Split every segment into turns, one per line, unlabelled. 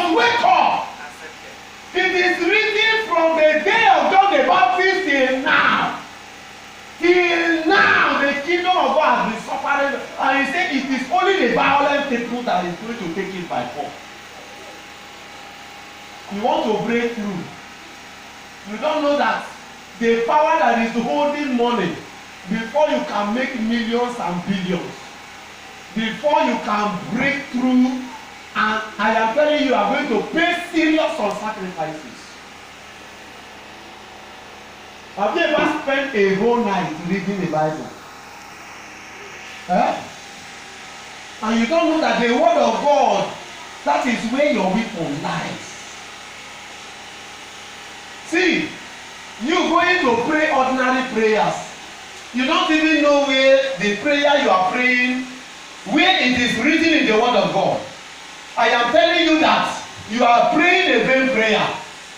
must wake up. It is written from the day of John the Baptist till now. Till now, the kingdom of God has been suffering. And he said it is only the violent people that is going to take it by force. You want to break through. You don't know that the power that is holding money before you can make millions and billions, before you can break through, and I am telling you, you are going to pay serious on sacrifices. Have you ever spent a whole night reading the Bible? Eh? And you don't know that the word of God, that is where your weapon lies. See, you going to pray ordinary prayers. You don't even know where the prayer you are praying, where it is written in the word of God. I am telling you that you are praying a vain prayer.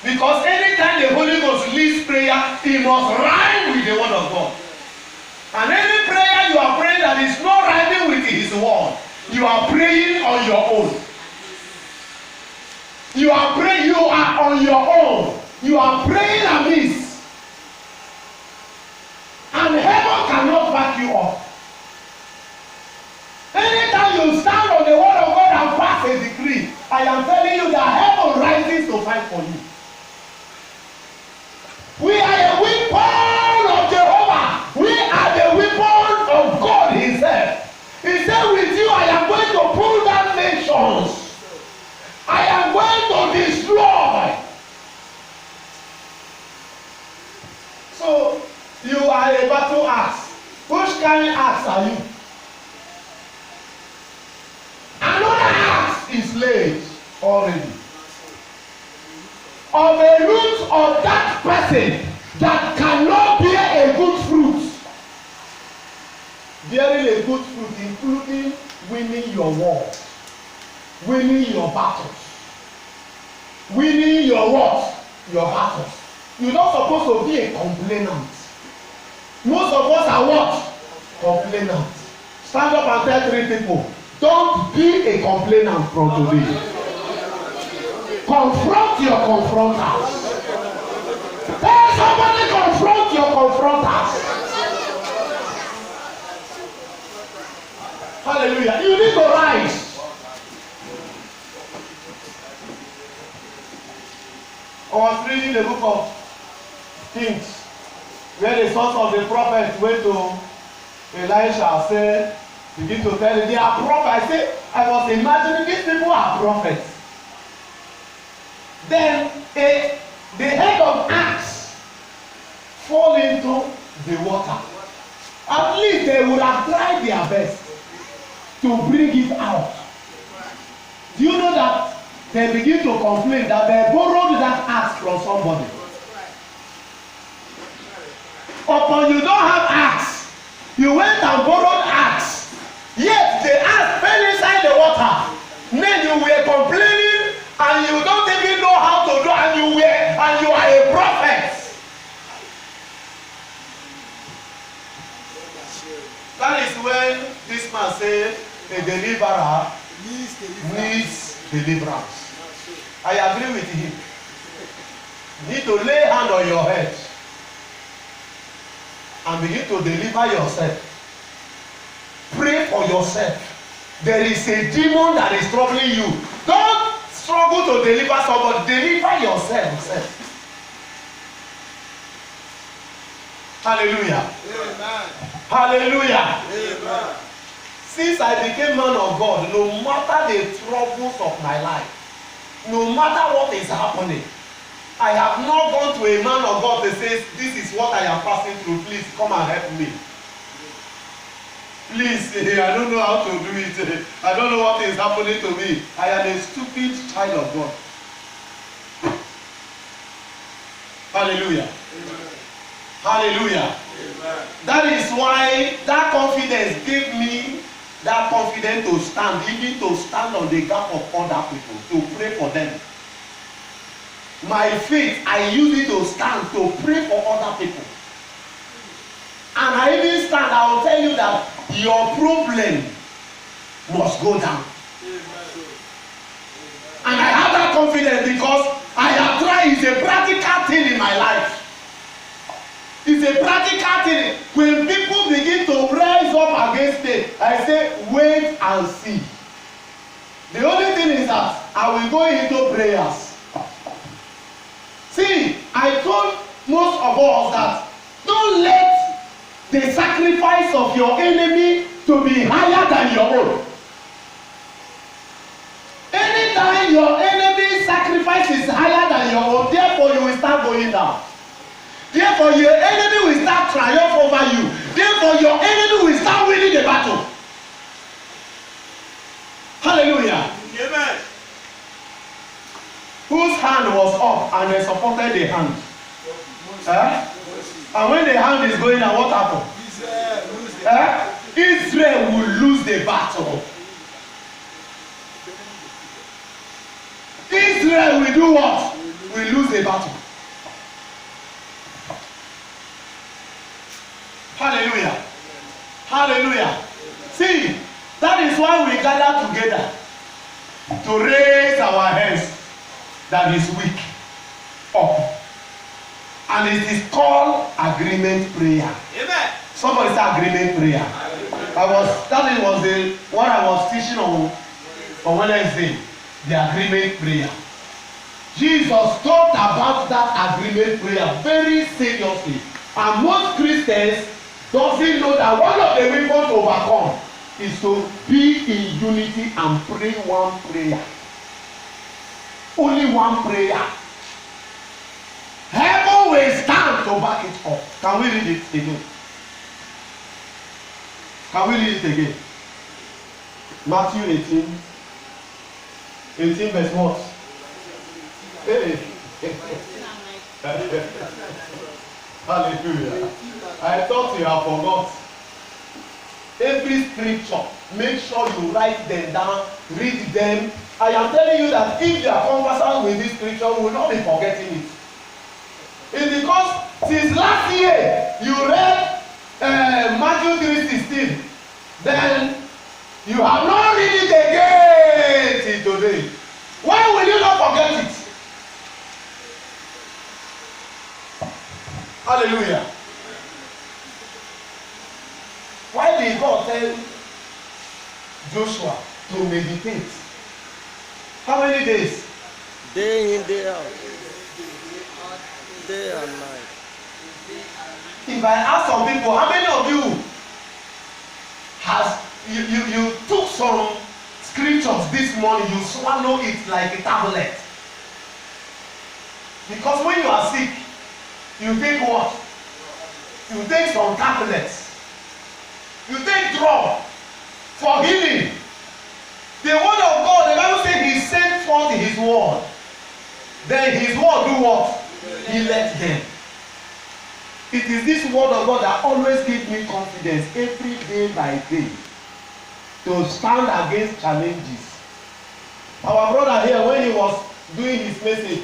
Because anytime the Holy Ghost leads prayer, it must rhyme with the word of God. And any prayer you are praying that is not rhyming with his word, you are praying on your own. You are praying, you are on your own. You are praying amiss. And heaven cannot back you up. Anytime you stand on the word of God and pass a decree, I am telling you that heaven rises to fight for you. We are a weapon of Jehovah. We are the weapon of God himself. He said, with you I am going to pull down nations. I am going to destroy. So, you are a battle axe. Which kind of axe are you? Another axe is laid already. Of a root of that person that cannot bear a good fruit. Bearing a good fruit, including winning your war, winning your battles, winning your what? Your battles. You're not supposed to be a complainant. Most of us are what? Complainants. Stand up and tell 3 people, don't be a complainant from today. Confront your confronters. Tell somebody, confront your confronters. Hallelujah. You need to rise. I was reading the book of Kings, where the sons of the prophet went to Elisha, said, begin to tell him they are prophets. I was imagining these people are prophets. Then the head of axe fall into the water. At least they would have tried their best to bring it out. Do you know that they begin to complain that they borrowed that axe from somebody? Upon you don't have axe, you went and borrowed axe, yet the axe fell inside the water. Then you were complaining and you don't even know how to do, and you are a prophet. That is when this man said a deliverer needs deliverance. I agree with him. You need to lay hand on your head and begin to deliver yourself. Pray for yourself. There is a demon that is troubling you. Don't struggle to deliver somebody. Deliver yourself. Hallelujah. Amen. Hallelujah. Amen. Since I became man of God, no matter the troubles of my life, no matter what is happening, I have not gone to a man of God that says, this is what I am passing through, please come and help me. Please, I don't know how to do it. I don't know what is happening to me. I am a stupid child of God. Hallelujah. Amen. Hallelujah. Amen. That is why that confidence gave me that confidence to stand, even to stand on the gap of other people, to pray for them. My faith, I use it to stand, to pray for other people. And I even stand, I will tell you that your problem must go down. And I have that confidence because I have tried. It's a practical thing in my life. It's a practical thing. When people begin to rise up against it, I say, wait and see. The only thing is that I will go into prayers. See, I told most of us that don't let the sacrifice of your enemy to be higher than your own. Anytime your enemy's sacrifice is higher than your own, therefore you will start going down. Therefore your enemy will start triumph over you. Therefore your enemy will start winning the battle. Hallelujah. Amen. Whose hand was up and they supported the hand? And when the hand is going down, what happened? Israel will lose the battle. Israel will do what? Will lose the battle. Hallelujah. Hallelujah. See, that is why we gather together to raise our hands that is weak up. And it is called agreement prayer. Amen. Somebody say agreement prayer. That was the what I was teaching on Wednesday, the agreement prayer. Jesus talked about that agreement prayer very seriously. And most Christians doesn't know that one of the ways to overcome is to be in unity and pray one prayer. Only one prayer. Heaven will stand to back it up. Can we read it again? Can we read it again? Matthew 18 verse what? Hey. Hallelujah. I thought you have forgot. Every scripture, make sure you write them down, read them. I am telling you that if you are conversant with this scripture, you will not be forgetting it. It's because since last year you read Matthew 3:16, then you have not read it again till today. Why will you not forget it? Hallelujah. Why did God tell Joshua to meditate? How many days?
Day in, day out. Day and night.
If I ask some people, how many of you has you took some scriptures this morning, you swallow it like a tablet? Because when you are sick, you take what? You take some tablets. You take drug for healing. The word of God, the Bible says he sent forth his word. Then his word do what? He let them. It is this word of God that always gives me confidence every day by day to stand against challenges. Our brother here, when he was doing his message,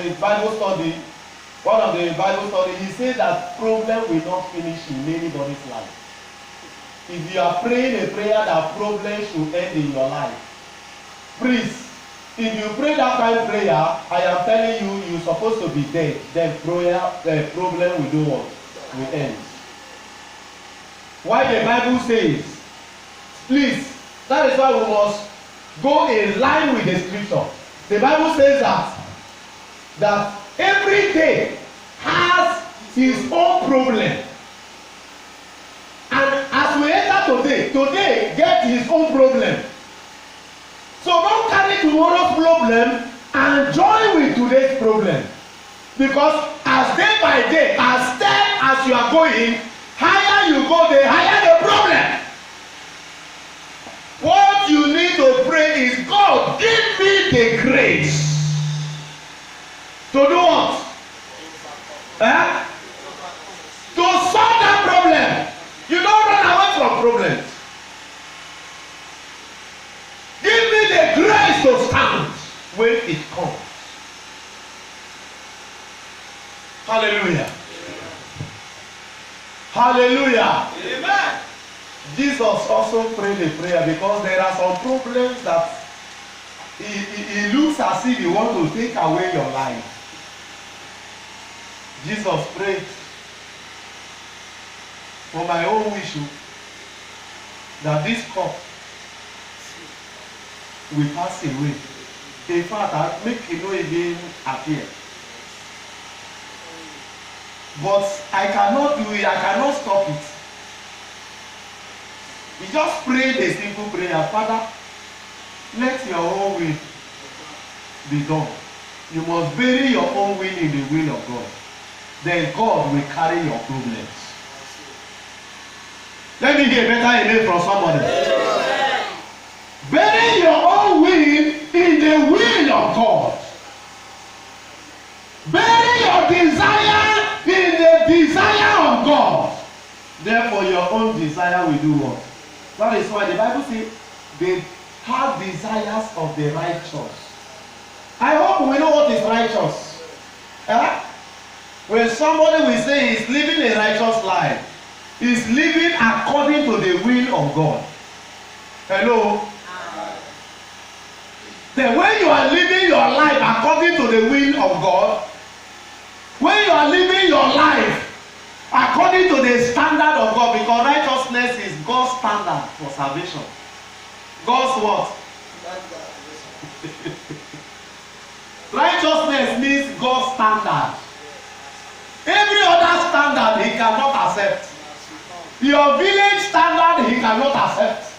his Bible study, one of the Bible study, he said that problem will not finish in anybody's life. If you are praying a prayer that problem should end in your life, please, if you pray that kind of prayer, I am telling you, you're supposed to be dead. Then the problem will do what? Will end. Why the Bible says, please, that is why we must go in line with the scripture. The Bible says that every day has his own problem. And as we enter today get his own problem. So don't carry tomorrow's problem and join with today's problem. Because as day by day, as step as you are going, higher you go, the higher the problem. What you need to pray is, God, give me the grace to do what? To solve that problem. You don't run away from problems. Give me the grace to stand when it comes. Hallelujah. Hallelujah. Amen. Jesus also prayed a prayer because there are some problems that It looks as if he want to take away your life. Jesus prayed for my own wish that this cup will pass away. In fact, I make it no again appear. But I cannot do it, I cannot stop it. He just prayed a simple prayer. Father, let your own will be done. You must bury your own will in the will of God. Then God will carry your problems. Let me hear better amen from somebody. Amen. Bury your own will in the will of God. Bury your desire in the desire of God. Therefore, your own desire will do what? That is why the Bible says they have desires of the righteous. I hope we know what is righteous. When somebody will say he's living a righteous life, he's living according to the will of God. Hello? Then when you are living your life according to the will of God, when you are living your life according to the standard of God, because righteousness is God's standard for salvation. God's what? Righteousness means God's standard. Every other standard he cannot accept. Your village standard he cannot accept.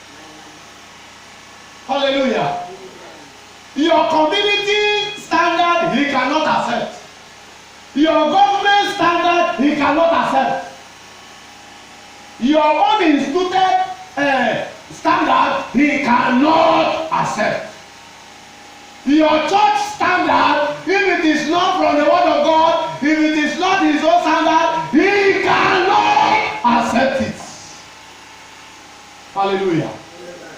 Hallelujah. Your community standard he cannot accept. Your government standard he cannot accept. Your own instituted standard he cannot accept. Your church standard, if it is not from the word of God, if it is not his own standard, he cannot accept it. Hallelujah. Amen.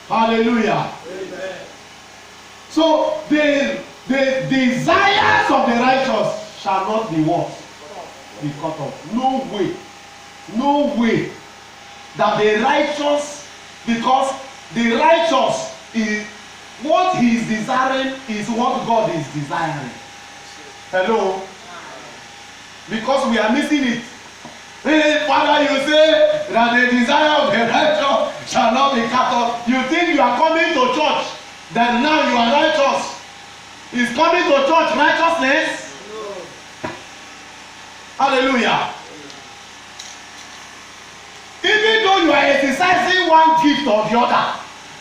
Hallelujah. Amen. So the desires of the righteous shall not be what? Be cut off. No way. No way that the righteous, because the righteous is what he is desiring is what God is desiring. Hello? Because we are missing it. Hey, Father, you say that the desire of the righteous shall not be cut off. You think you are coming to church, then now you are righteous. Is coming to church righteousness? No. Hallelujah. Even though you are exercising one gift or the other,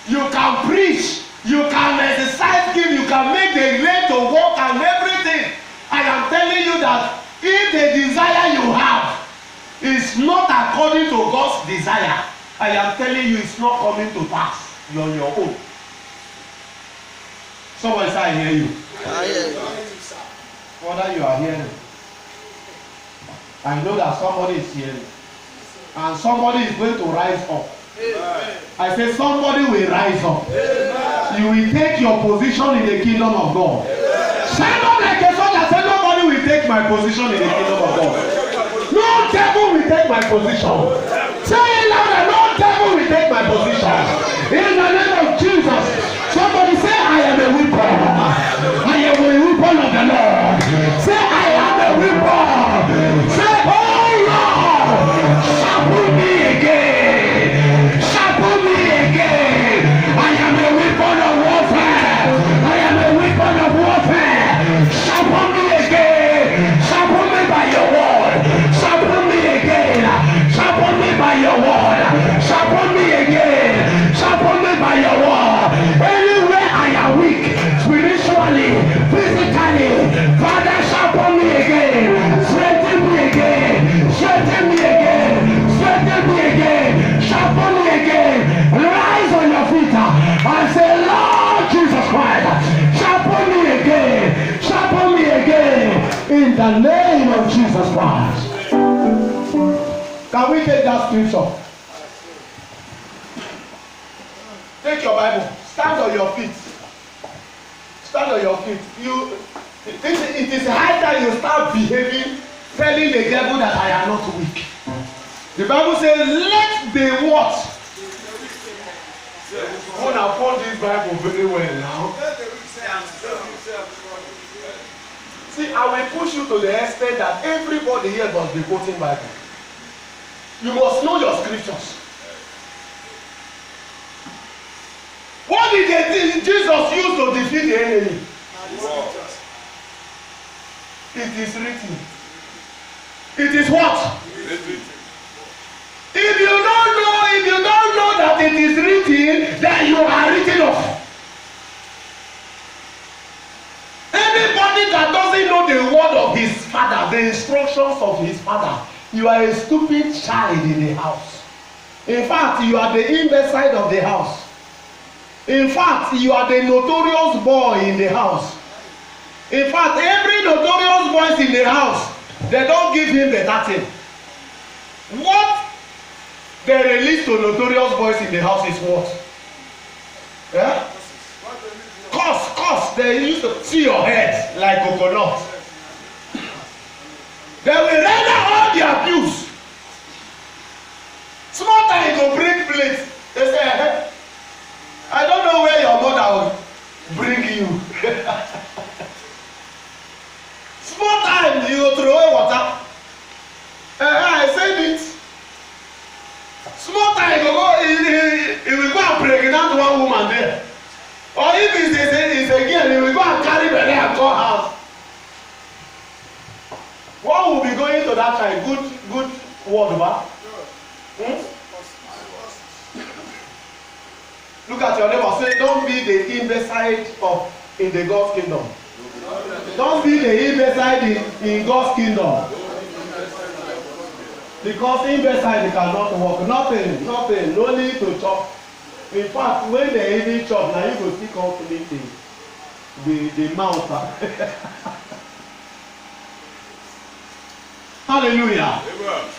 you can preach, you can exercise gift, you can make the rain to walk and everything. I am telling you that if the desire you have is not according to God's desire, I am telling you it's not coming to pass. You're on your own. Somebody say, I hear you.
I hear you.
Whether you are hearing, I know that somebody is hearing. And somebody is going to rise up. Amen. I say somebody will rise up. Amen. You will take your position in the kingdom of God. Stand up like a soldier. Say nobody will take my position in the kingdom of God. No devil will take my position. Say it louder. No devil will take my position. In the name of Jesus. Somebody say I am a weapon. I am a weapon of the Lord. Say I am a weapon. Say oh Lord. Sharpen me again. Sharpen me again. I am a weapon of warfare. I am a weapon of warfare. Sharpen me again. Sharpen me by your word. Sharpen me again. Sharpen me by your word. Sharpen me again. Sharpen me by your word. Anywhere I am weak, spiritually, physically, Father, sharpen me again. Strengthen me again. Strengthen me again. Strengthen me again. Sharpen me again. Rise on your feet and say, Lord Jesus Christ, sharpen me again. Sharpen me again. In the name of Jesus Christ. Can we take that scripture? Take your Bible. Stand on your feet. Stand on your feet. It is high time you start behaving, telling the devil that I am not weak. The Bible says, let the what? una found this Bible very well now. See, I will push you to the extent that everybody here must be quoting Bible. You must know your scriptures. What did Jesus use to defeat the enemy? It is written. It is what? If you don't know that it is written, then you are written off. Anybody that doesn't know the word of his father, the instructions of his father, you are a stupid child in the house. In fact, you are the imbecile of the house. In fact, you are the notorious boy in the house. In fact, every notorious boy in the house, they don't give him better thing. What they release to notorious boys in the house is what? Yeah? Curse. They used to see your head like coconut. They will render all the abuse. Small time go bring plate. They say, hey, I don't know where your mother will bring you. Small time you go throw away water. I said it. Small time he will go and pregnant one woman there. Or if it's a girl, he will go and carry belly and go house. What will be going to that child? Good word, ba? Look at your neighbor. Say, don't be the imbecile in the God's kingdom. Don't be the imbecile in God's kingdom. Because imbecile cannot walk. Nothing. No need to chop. In fact, when they even chop, now you go see complete the mouth. Hallelujah. Amen.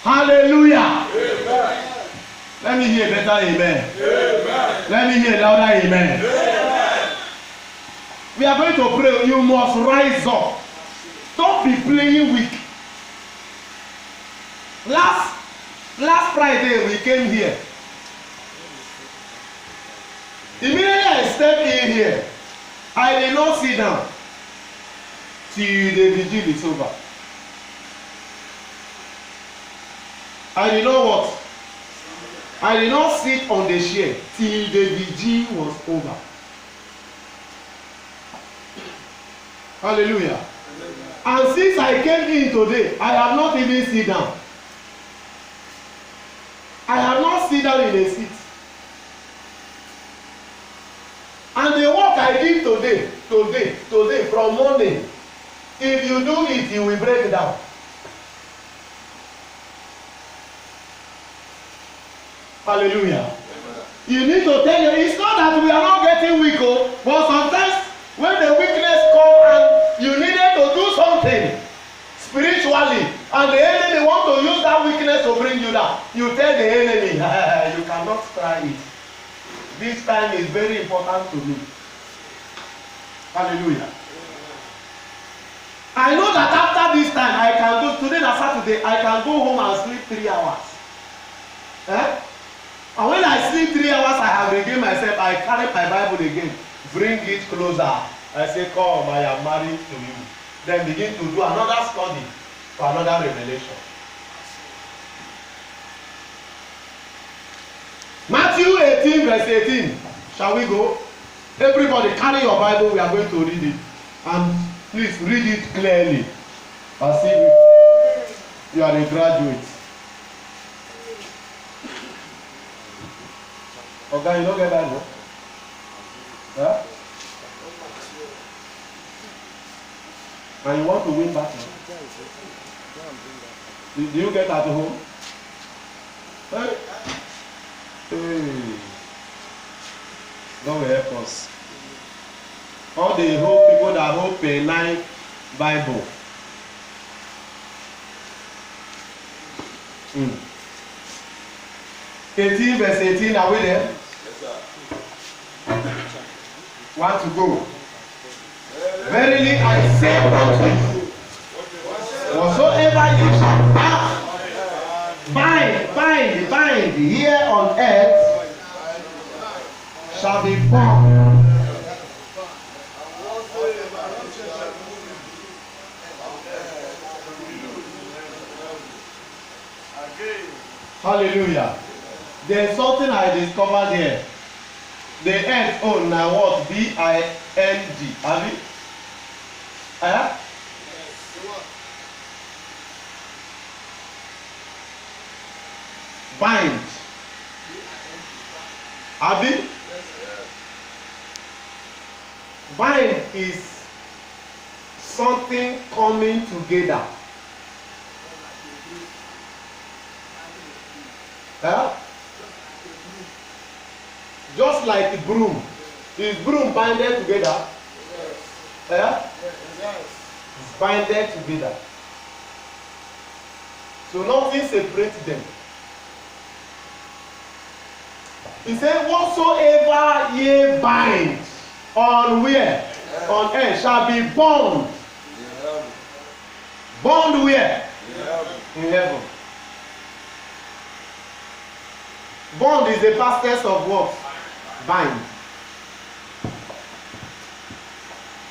Hallelujah. Amen. Let me hear better amen. Amen. Let me hear louder amen. Amen. We are going to pray. You must rise up. Don't be playing weak. Last Friday we came here. Immediately I stepped in here. I did not sit down till the vigil is over. I did not what? I did not sit on the chair till the vigil was over. Hallelujah. And since I came in today, I have not even sit down. I have not sit down in a seat. And the work I did today from morning, if you do it, you will break down. Hallelujah. Amen. You need to tell you, it's not that we are not getting weak, but sometimes when the weakness comes and you needed to do something spiritually, and the enemy want to use that weakness to bring you down, you tell the enemy, you cannot try it. This time is very important to me. Hallelujah. I know that after this time, I can go, today na Saturday, I can go home and sleep 3 hours. And when I sleep 3 hours, I have regained myself. I carry my Bible again, bring it closer. I say, come, I am married to you. Then begin to do another study for another revelation. Matthew 18 verse 18. Shall we go? Everybody carry your Bible. We are going to read it. And please read it clearly. As if you are a graduate. Okay, you don't get that, no? Huh? And you want to win battle? Do you get at home? Hey. Hey. God will help us. All the whole people that hold a life Bible. 18 verse 18, are we there? Yes, sir. Want to go? Verily I say unto you, whatsoever you shall bind here on earth shall be born. Hallelujah. There's something I discovered here. The earth own now what? B-I-N-D. Have you? Bind. Abi? Bind is something coming together. Just like the broom. Is broom binded together? It's binded together. So nothing separates them. He said, whatsoever ye bind on where? On earth shall be bound. Bound where? In heaven. Bond is the past tense of what? Bind.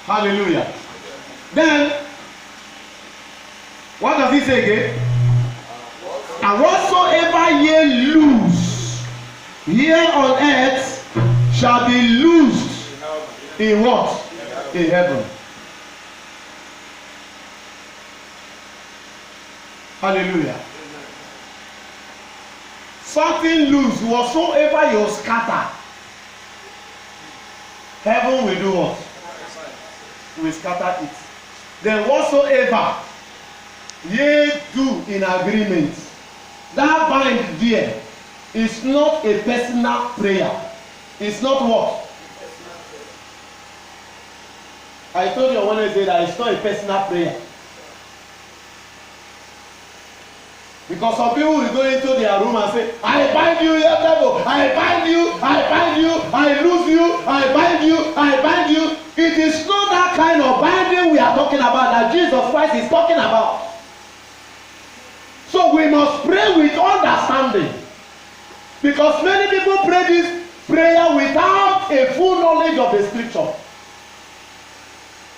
Hallelujah. Then, what does he say again? And whatsoever ye loose here on earth shall be loosed in what? In heaven. Hallelujah. Something loose, whatsoever you scatter, heaven will do what? Will scatter it. Then whatsoever ye do in agreement, that bind there is not a personal prayer. It's not what? I told you on Wednesday that it's not a personal prayer. Because some people will go into their room and say, I bind you, your devil, I bind you, I bind you, I lose you, I bind you, I bind you. It is not that kind of binding we are talking about that Jesus Christ is talking about. So we must pray with understanding. Because many people pray this prayer without a full knowledge of the scripture.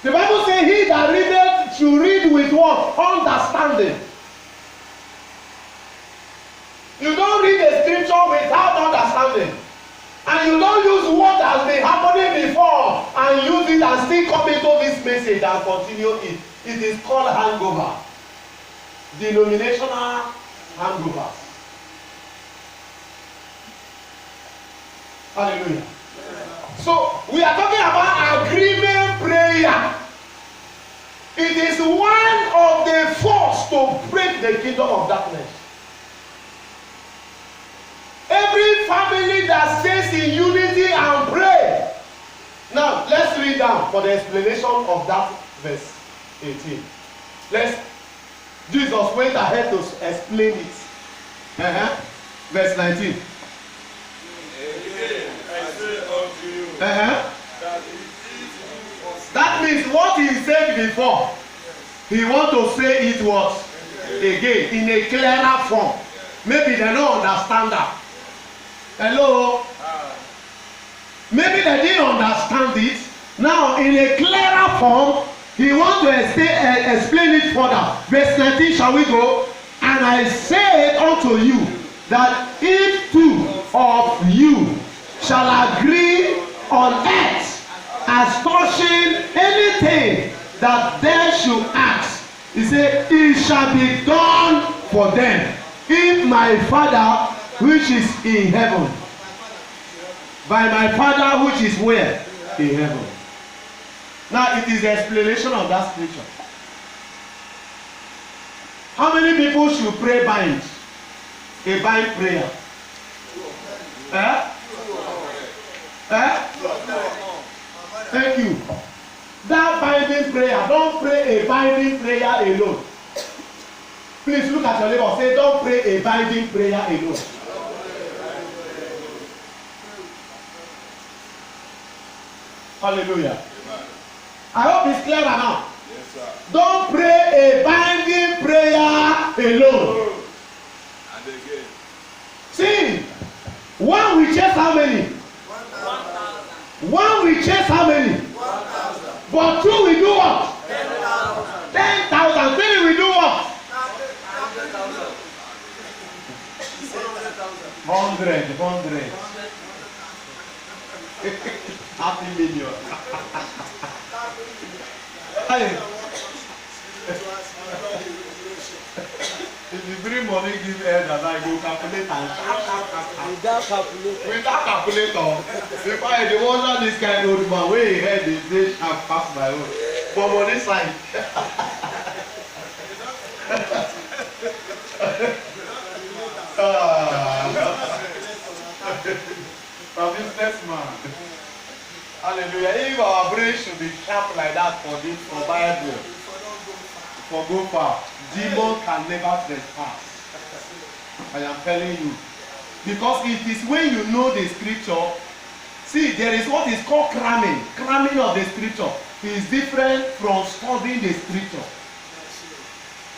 The Bible says, he that readeth should read with what? Understanding. You don't read the scripture without understanding. And you don't use what has been happening before and use it and still come into this message and continue it. It is called hangover. Denominational hangover. Hallelujah. So we are talking about agreement prayer. It is one of the force to break the kingdom of darkness. Every family that stays in unity and pray. Now let's read down for the explanation of that verse 18. Jesus went ahead to explain it. Verse 19.
Again, I say unto you,
that means what he said before, he want to say it what? Again, in a clearer form. Maybe they don't understand that. Hello? Maybe they didn't understand it. Now, in a clearer form, he wants to explain it further. Verse 19, shall we go? And I say unto you, that if two of you shall agree on earth as touching anything that they should ask, he said, it shall be done for them. If my Father which is in heaven, by my Father which is where? In heaven. Now it is the explanation of that scripture. How many people should pray bind? A bind prayer. Thank you. That binding prayer, don't pray a binding prayer alone. Please look at your neighbor. Say, don't pray a binding prayer alone. Hallelujah. Amen. I hope it's clear now.
Yes, sir.
Don't pray a binding prayer alone.
And again.
See, one will chase how many?
1,000.
One will chase how many? 1,000. But two will do what? 10,000. Three will do what? 100. 30 million. If you bring money, give elders, I go calculate and
Without calculator.
without calculator. If I dey wonder this kind old man wey him head dey dey sharp pass my own for money side. For businessman. Hallelujah. If our brain should be sharp like that for this for Bible, for go far, demon can never trespass. I am telling you. Because it is when you know the scripture. See, there is what is called cramming. Cramming of the scripture is different from studying the scripture.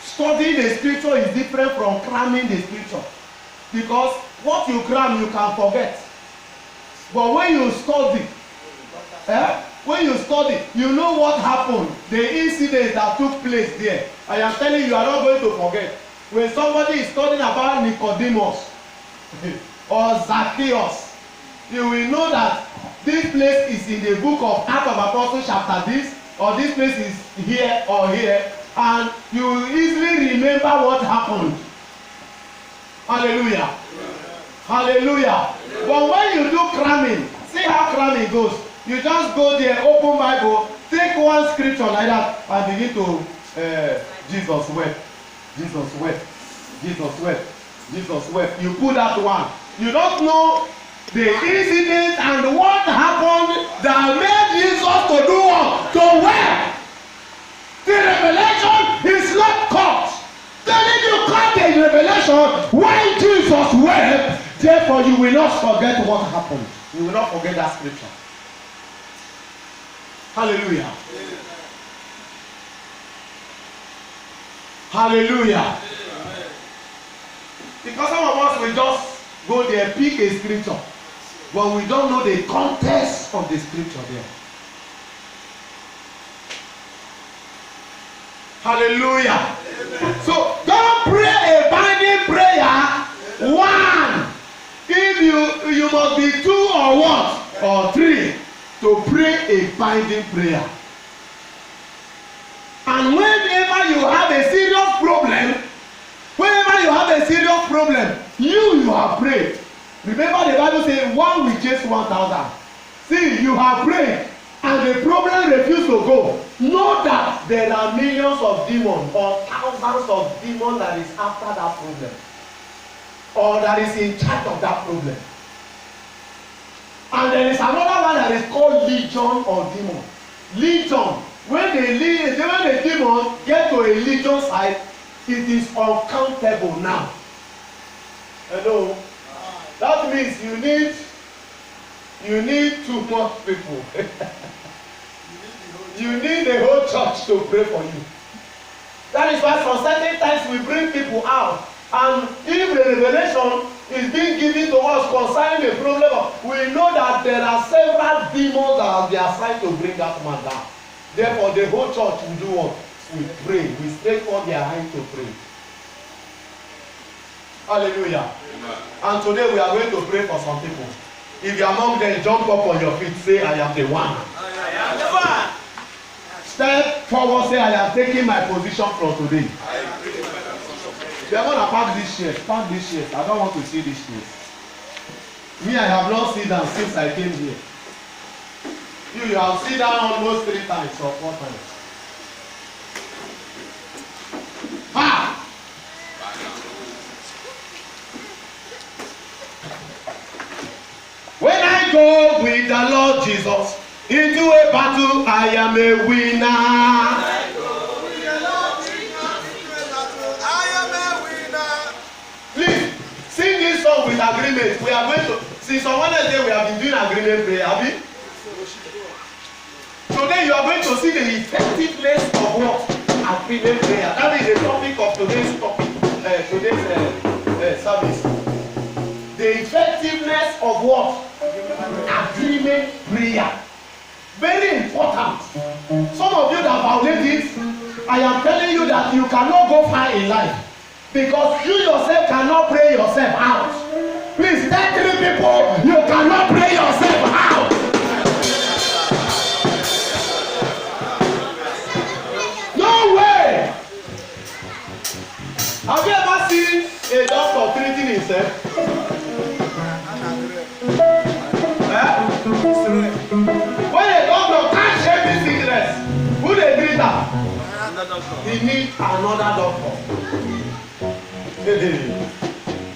Studying the scripture is different from cramming the scripture. Because what you cram, you can forget. But when you study, you know what happened, the incident that took place there. I am telling you, you are not going to forget. When somebody is studying about Nicodemus or Zacchaeus, you will know that this place is in the book of Acts of Apostles chapter this, or this place is here or here, and you will easily remember what happened. Hallelujah. Hallelujah. But when you do cramming, see how cramming goes. You just go there, open Bible, take one scripture like that, and begin to Jesus wept. Jesus wept. Jesus wept. Jesus wept. You put that one. You don't know the incident and what happened that made Jesus to do what? To weep. The revelation is not caught. Then if you caught the revelation when Jesus wept, therefore you will not forget what happened. You will not forget that scripture. Hallelujah. Hallelujah. Because some of us will just go there, pick a scripture, but we don't know the context of the scripture there. Hallelujah. So don't pray a binding prayer. One, if you must be two or what or three to pray a binding prayer. And whenever you have a serious problem, you have prayed. Remember the Bible says one will chase 1,000. See, you have prayed and the problem refuses to go. Know that there are millions of demons or thousands of demons that is after that problem, or that is in charge of that problem. And there is another one that is called legion or demon. Legion. When the demon get to a legion side, it is uncountable now. Hello. That means you need too much people. You need the whole church to pray for you. That is why for certain times we bring people out, and if the revelation is being given to us concerning the problem, we know that there are several demons that have been assigned to bring that man down. Therefore, the whole church will do what? We pray. We stretch forth their hand to pray. Hallelujah. Amen. And today we are going to pray for some people. If you are among them, jump up on your feet. Say, I am the one.
I am the one.
Step forward. Say, I am taking my position from today. They are going to pack these chairs. Pack these chairs. I don't want to see these chairs. Me, I have not seen them since I came here. You have seen down almost 3 times or 4 times. Ha! When I go with the Lord Jesus into a battle, I am a winner. I go with the Lord Jesus into a battle, I am a winner. Please sing this song with agreement. We are going to, since on Wednesday we have been doing agreement prayer, have you? Today you are going to see the effectiveness of what? Agreement prayer. That is the topic of today's service. The effectiveness of what? Agreement intimate prayer. Very important. Some of you that violate it, I am telling you that you cannot go far in life because you yourself cannot pray yourself out. Please tell 3 people you cannot pray yourself out. No way. Have you ever seen a doctor treating himself? When a doctor can't shake the sickness, who dey treat am? He need another doctor.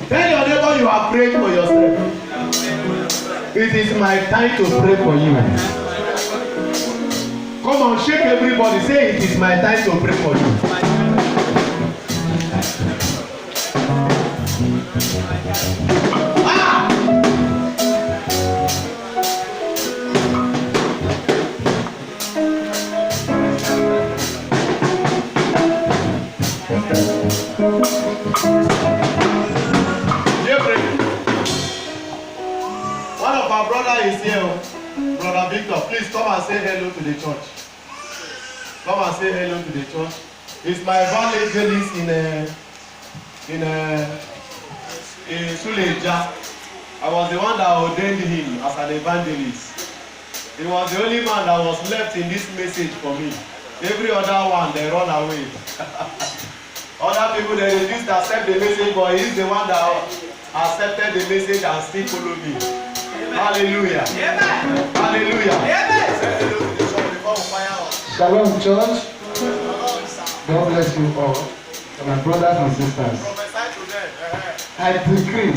Tell your neighbor you are praying for yourself. It is my time to pray for you. Come on, shake everybody. Say it is my time to pray for you. Ah! One of our brother is here, Brother Victor. Please come and say hello to the church. Come and say hello to the church. He's my evangelist in Suleja. I was the one that ordained him as an evangelist. He was the only man that was left in this message for me. Every other one, they run away. Other people, they refuse to accept the message, but he's the one that accepted the message and still follow me. Hallelujah. Amen. Hallelujah. Amen.
Shalom, church. God bless you all, my brothers and sisters. I decree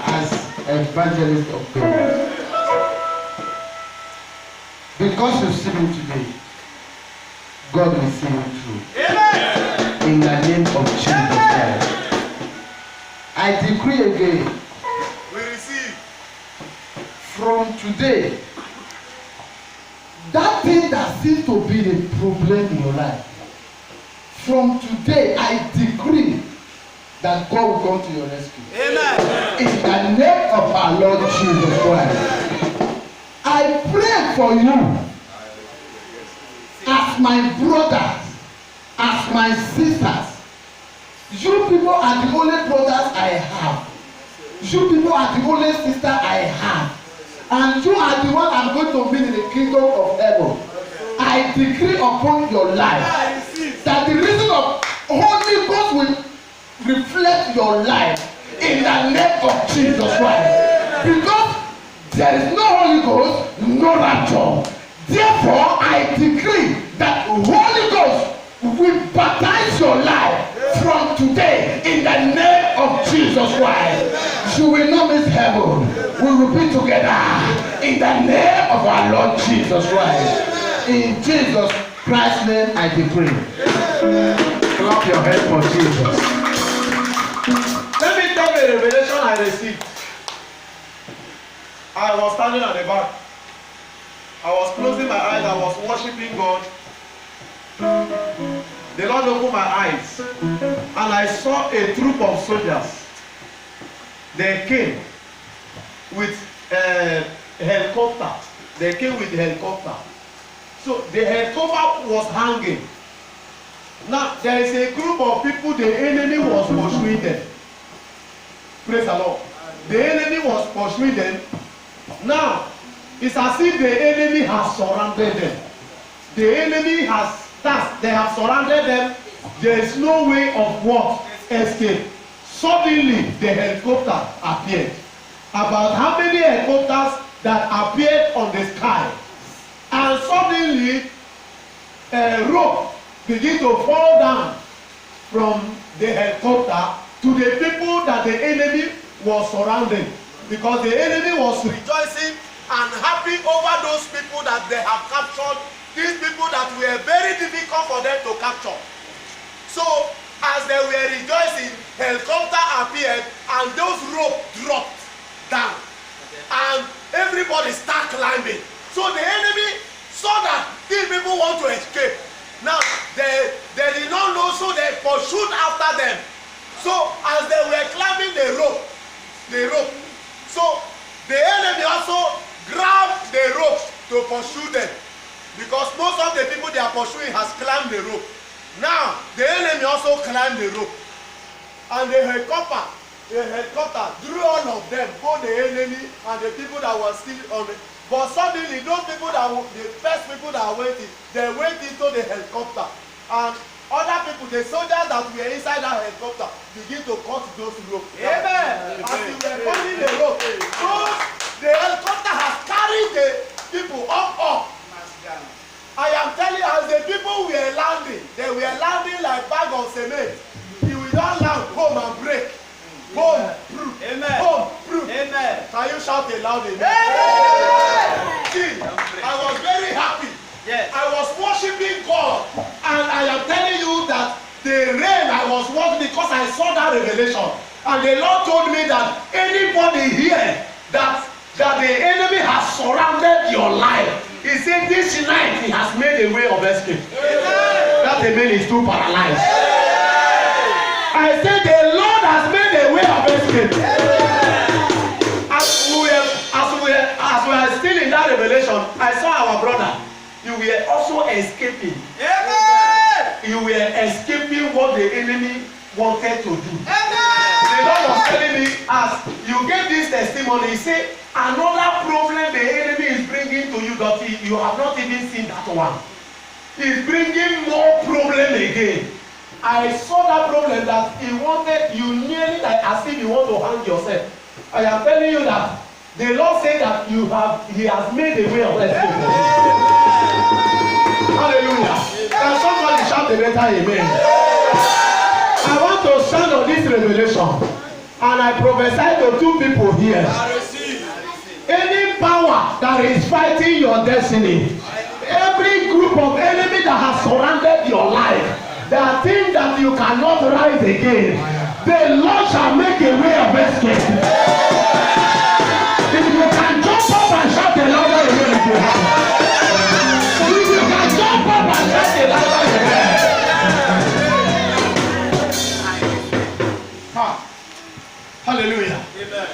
as evangelist of God, because you see me today, God will see you through. Amen. In the name of Jesus Christ. I decree again.
We receive.
From today, that thing that seems to be the problem in your life, from today I decree that God will come to your rescue. Amen. In the name of our Lord Jesus Christ. I pray for you as my brothers, as my sisters. You people are the only brothers I have. You people are the only sister I have. And you are the one I'm going to meet in the kingdom of heaven. I decree upon your life that the reason of Holy Ghost will reflect your life in the name of Jesus Christ. Because there is no Holy Ghost, no rapture. Therefore, I decree that Holy Ghost will baptize your life from today in the name of Jesus Christ. You will not miss heaven. We will be together in the name of our Lord Jesus Christ. In Jesus Christ's name I decree. Clap your hands for Jesus.
Let me tell you a revelation I received. I was standing at the back. I was closing my eyes. I was worshiping God. The Lord opened my eyes and I saw a troop of soldiers. They came with a helicopter. They came with a helicopter. So the helicopter was hanging. Now there is a group of people the enemy was pursuing them. Praise the Lord. The enemy was pursuing them. Now it's as if the enemy has surrounded them. The enemy has they have surrounded them. There is no way of what? Escape. Suddenly the helicopter appeared. About how many helicopters that appeared on the sky? And suddenly a rope began to fall down from the helicopter to the people that the enemy was surrounding. Because the enemy was rejoicing and happy over those people that they have captured. These people that were very difficult for them to capture. So as they were rejoicing, helicopter appeared and those ropes dropped down. And everybody started climbing. So the enemy saw that these people want to escape. Now they did not know, so they pursued after them. So as they were climbing the rope, so the enemy also grabbed
to pursue them. Because most of the people they are pursuing has climbed the rope. Now, the enemy also climbed the rope. And the helicopter drew all of them, both the enemy and the people that were still on it. But suddenly, those people that were, the first people that went in, they went into the helicopter. And other people, the soldiers that were inside that helicopter, begin to cut those ropes. Amen. As they were cutting the rope, the helicopter has carried the people up. I am telling you, as the people were landing, they were landing like bag of cement. You will not land, home and break. Home, proof. Amen. Home, proof. Amen. Can you shout a loud amen? Amen. See, I was very happy. Yes. I was worshiping God, and I am telling you that the rain I was walking because I saw that revelation, and the Lord told me that anybody here that the enemy has surrounded your life, he said this night he has made a way of escape. Amen. That the man is too paralyzed. Amen. I said the Lord has made a way of escape. As we are still in that revelation, I saw our brother. You were also escaping. Amen. You were escaping what the enemy wanted to do. Amen. The Lord was telling me, as you gave this testimony, he said, another problem the enemy is bringing to you that you have not even seen that one. He's bringing more problem again. I saw that problem that he wanted, you nearly like as if you want to hang yourself. I am telling you that the Lord said that he has made a way of escape. Hallelujah. Can somebody shout a better amen? I want to stand on this revelation and I prophesy to two people here. Any power that is fighting your destiny, every group of enemy that has surrounded your life, that think that you cannot rise again, the Lord shall make a way of escape. If you can jump up and shout a louder amen if you have. If you can jump up and shout a louder amen. Hallelujah. Amen.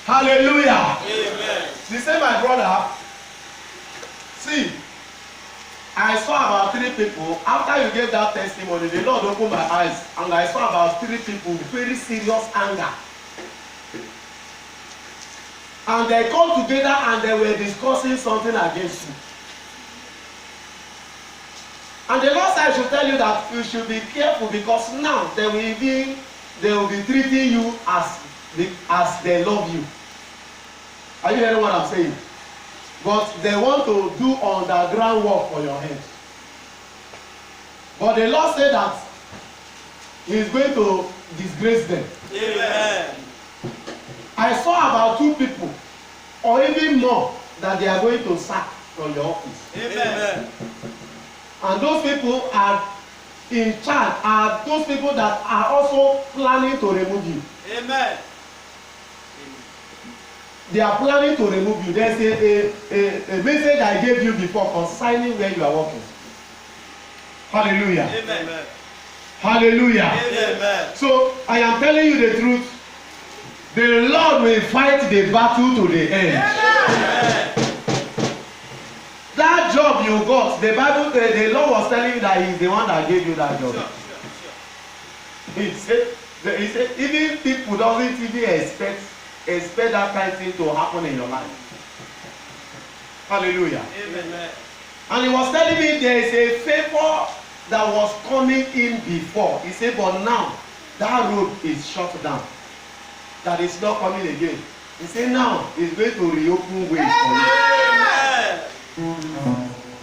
Hallelujah. Amen. You say, my brother, see, I saw about 3 people. After you gave that testimony, the Lord opened my eyes, and I saw about 3 people with very serious anger. And they came together and they were discussing something against you. And the Lord said I should tell you that you should be careful, because now they will be treating you as they love you. Are you hearing what I'm saying? But they want to do underground work for your head. But the Lord said that He is going to disgrace them. Amen. I saw about 2 people, or even more, that they are going to sack from your office. Amen. And those people are in charge, are those people that are also planning to remove you. Amen. They are planning to remove you. There's a message I gave you before concerning where you are working. Hallelujah. Amen. Hallelujah. Amen. So I am telling you the truth. The Lord will fight the battle to the end. Amen. That job you got, the Bible, the Lord was telling you that He's the one that gave you that job. Sure. He said, even people doesn't even expect that kind of thing to happen in your life. Hallelujah. Amen. And He was telling me there is a favor that was coming in before. He said, but now that road is shut down. That is not coming again. He said, now He's going to reopen ways for you.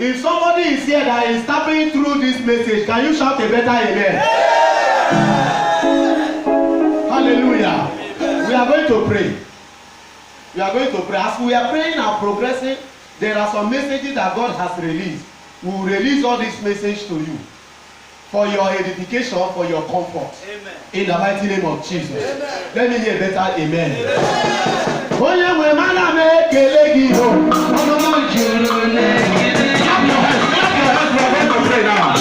If somebody is here that is tapping through this message, can you shout a better amen? Hallelujah. We are going to pray. We are going to pray. As we are praying and progressing, there are some messages that God has released. We will release all these messages to you for your edification, for your comfort. Amen. In the mighty name of Jesus. Amen. Let me hear a better amen. Clap your hands, we are going to pray now.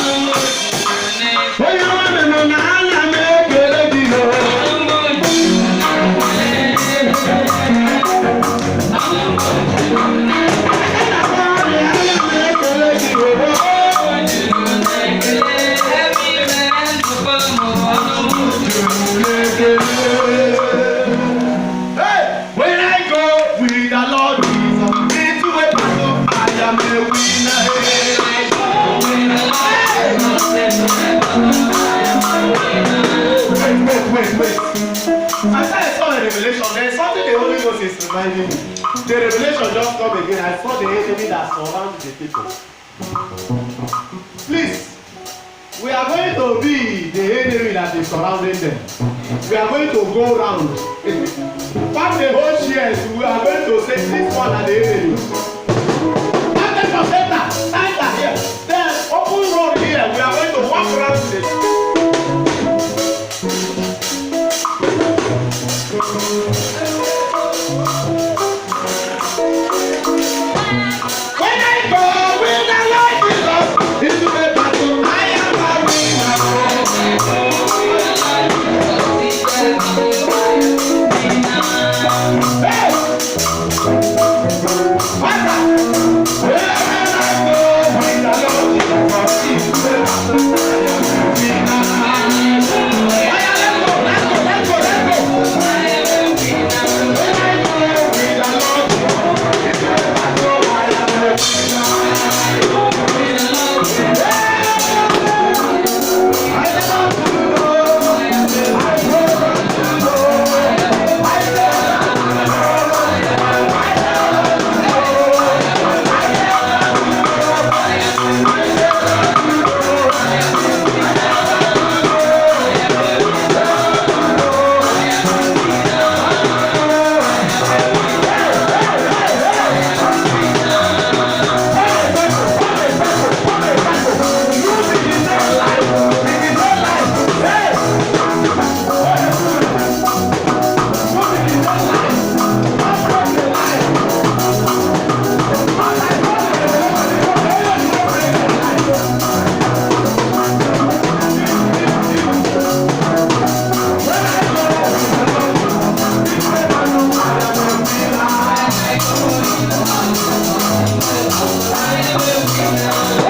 When I go with the Lord Jesus into a battle, I am a winner. Wait. As I saw a revelation, there is something the Holy Ghost is reminding me. The revelation just come again. I saw the enemy that surrounds the people. Please, we are going to be the enemy that is surrounding them. We are going to go round. Pack the whole shares. We are going to say this one are the enemy. Pack them for center. Center here. Then open road here. We are going to walk around this. When I go with the Lord Jesus into the battle, I am a winner. Hey! Father, when I go with the Lord Jesus into the battle, I am a winner. Let's go. When I go with the Lord Jesus into the battle, I am a
I will be